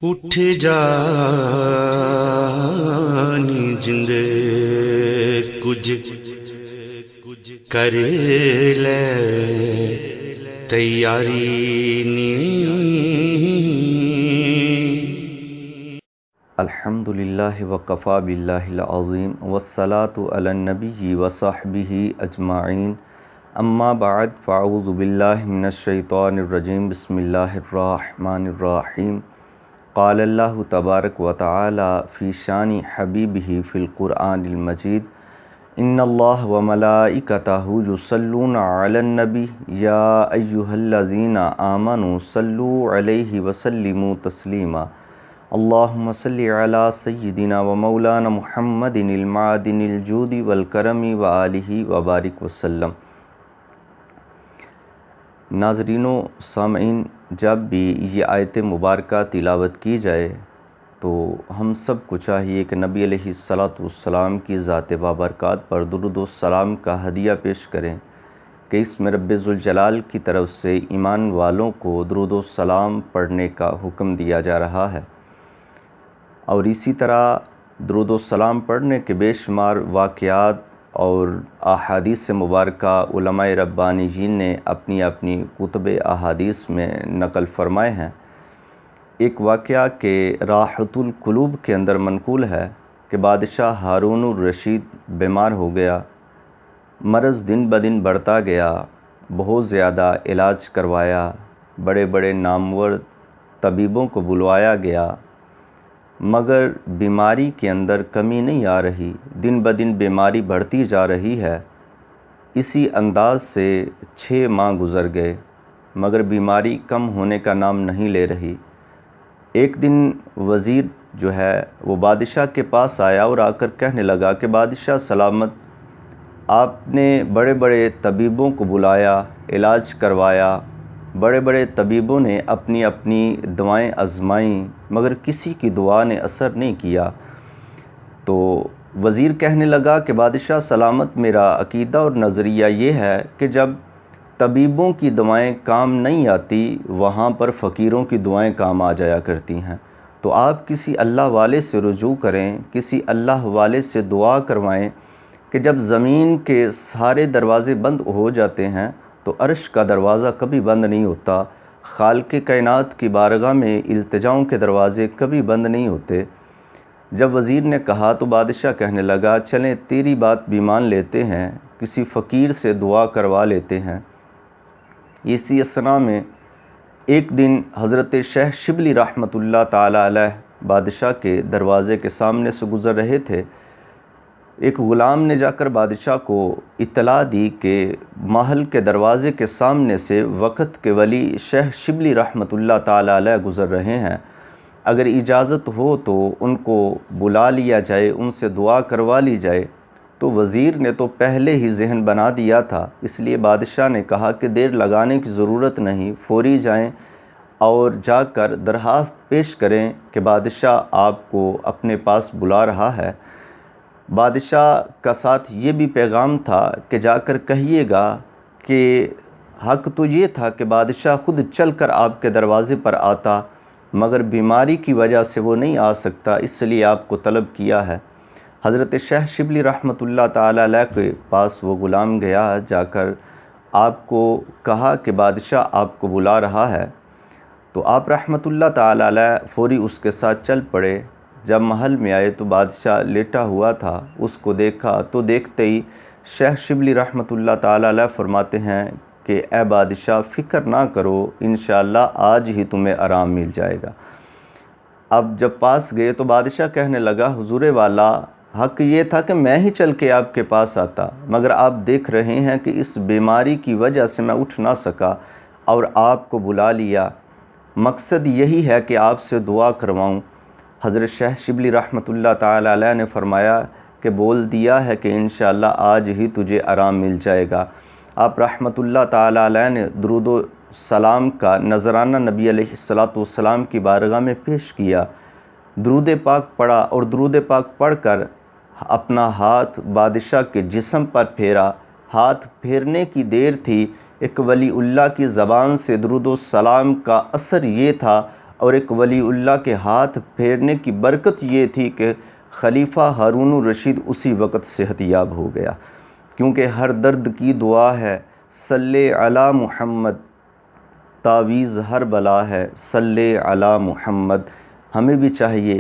اٹھ جانی جندے کچھ کر لے تیاری نی۔ الحمدللہ وکفی باللہ العظیم والصلاة علی النبی وصحبہ اجمعین، اما بعد فاعوذ باللہ من الشیطان الرجیم، بسم اللہ الرحمن الرحیم۔ قال اللہ تبارک و تعالی فی شان حبیبہ فی القرآن المجید، ان اللہ و ملائکتہ یصلون علی النبی یا ایہا الذین آمنوا صلوا علیہ وسلموا تسلیما۔ اللہم صلی علی سیدنا و مولانا محمد المعدن الجود والکرم وآلہ وبارک وسلم۔ ناظرین و سامعین، جب بھی یہ آیت مبارکہ تلاوت کی جائے تو ہم سب کو چاہیے کہ نبی علیہ السلام کی ذات بابرکات پر درود و سلام کا ہدیہ پیش کریں کہ اس میں رب ذوالجلال کی طرف سے ایمان والوں کو درود و سلام پڑھنے کا حکم دیا جا رہا ہے، اور اسی طرح درود و سلام پڑھنے کے بے شمار واقعات اور احادیث مبارکہ علماء ربانیین نے اپنی اپنی کتب احادیث میں نقل فرمائے ہیں۔ ایک واقعہ کہ راحت القلوب کے اندر منقول ہے کہ بادشاہ ہارون الرشید بیمار ہو گیا، مرض دن بدن بڑھتا گیا، بہت زیادہ علاج کروایا، بڑے بڑے نامور طبیبوں کو بلوایا گیا، مگر بیماری کے اندر کمی نہیں آ رہی، دن بدن بیماری بڑھتی جا رہی ہے۔ اسی انداز سے 6 ماہ گزر گئے مگر بیماری کم ہونے کا نام نہیں لے رہی۔ ایک دن وزیر جو ہے وہ بادشاہ کے پاس آیا اور آ کر کہنے لگا کہ بادشاہ سلامت، آپ نے بڑے بڑے طبیبوں کو بلایا، علاج کروایا، بڑے بڑے طبیبوں نے اپنی اپنی دوائیں آزمائیں مگر کسی کی دعا نے اثر نہیں کیا۔ تو وزیر کہنے لگا کہ بادشاہ سلامت، میرا عقیدہ اور نظریہ یہ ہے کہ جب طبیبوں کی دعائیں کام نہیں آتی وہاں پر فقیروں کی دعائیں کام آ جایا کرتی ہیں، تو آپ کسی اللہ والے سے رجوع کریں، کسی اللہ والے سے دعا کروائیں کہ جب زمین کے سارے دروازے بند ہو جاتے ہیں تو عرش کا دروازہ کبھی بند نہیں ہوتا، خالق کائنات کی بارگاہ میں التجاؤں کے دروازے کبھی بند نہیں ہوتے۔ جب وزیر نے کہا تو بادشاہ کہنے لگا چلیں تیری بات بھی مان لیتے ہیں، کسی فقیر سے دعا کروا لیتے ہیں۔ اسی اثنا میں ایک دن حضرت شیخ شبلی رحمۃ اللہ تعالی علیہ بادشاہ کے دروازے کے سامنے سے گزر رہے تھے۔ ایک غلام نے جا کر بادشاہ کو اطلاع دی کہ محل کے دروازے کے سامنے سے وقت کے ولی شیخ شبلی رحمۃ اللہ تعالی علیہ گزر رہے ہیں، اگر اجازت ہو تو ان کو بلا لیا جائے، ان سے دعا کروا لی جائے۔ تو وزیر نے تو پہلے ہی ذہن بنا دیا تھا، اس لیے بادشاہ نے کہا کہ دیر لگانے کی ضرورت نہیں، فوری جائیں اور جا کر درخواست پیش کریں کہ بادشاہ آپ کو اپنے پاس بلا رہا ہے۔ بادشاہ کا ساتھ یہ بھی پیغام تھا کہ جا کر کہیے گا کہ حق تو یہ تھا کہ بادشاہ خود چل کر آپ کے دروازے پر آتا، مگر بیماری کی وجہ سے وہ نہیں آ سکتا، اس لیے آپ کو طلب کیا ہے۔ حضرت شیخ شبلی رحمۃ اللہ تعالی علیہ کے پاس وہ غلام گیا، جا کر آپ کو کہا کہ بادشاہ آپ کو بلا رہا ہے۔ تو آپ رحمۃ اللہ تعالی علیہ فوری اس کے ساتھ چل پڑے۔ جب محل میں آئے تو بادشاہ لیٹا ہوا تھا، اس کو دیکھا تو دیکھتے ہی شیخ شبلی رحمۃ اللہ تعالی علیہ فرماتے ہیں کہ اے بادشاہ فکر نہ کرو، انشاءاللہ آج ہی تمہیں آرام مل جائے گا۔ اب جب پاس گئے تو بادشاہ کہنے لگا حضور والا، حق یہ تھا کہ میں ہی چل کے آپ کے پاس آتا، مگر آپ دیکھ رہے ہیں کہ اس بیماری کی وجہ سے میں اٹھ نہ سکا اور آپ کو بلا لیا، مقصد یہی ہے کہ آپ سے دعا کرواؤں۔ حضرت شیخ شبلی رحمۃ اللہ تعالی علیہ نے فرمایا کہ بول دیا ہے کہ انشاءاللہ آج ہی تجھے آرام مل جائے گا۔ آپ رحمۃ اللہ تعالی علیہ نے درود و سلام کا نذرانہ نبی علیہ السلام کی بارگاہ میں پیش کیا، درود پاک پڑھا اور درود پاک پڑھ کر اپنا ہاتھ بادشاہ کے جسم پر پھیرا۔ ہاتھ پھیرنے کی دیر تھی، ایک ولی اللہ کی زبان سے درود و سلام کا اثر یہ تھا اور ایک ولی اللہ کے ہاتھ پھیرنے کی برکت یہ تھی کہ خلیفہ ہارون الرشید اسی وقت صحت یاب ہو گیا، کیونکہ ہر درد کی دعا ہے صلی علی محمد، تعویذ ہر بلا ہے صلی علی محمد۔ ہمیں بھی چاہیے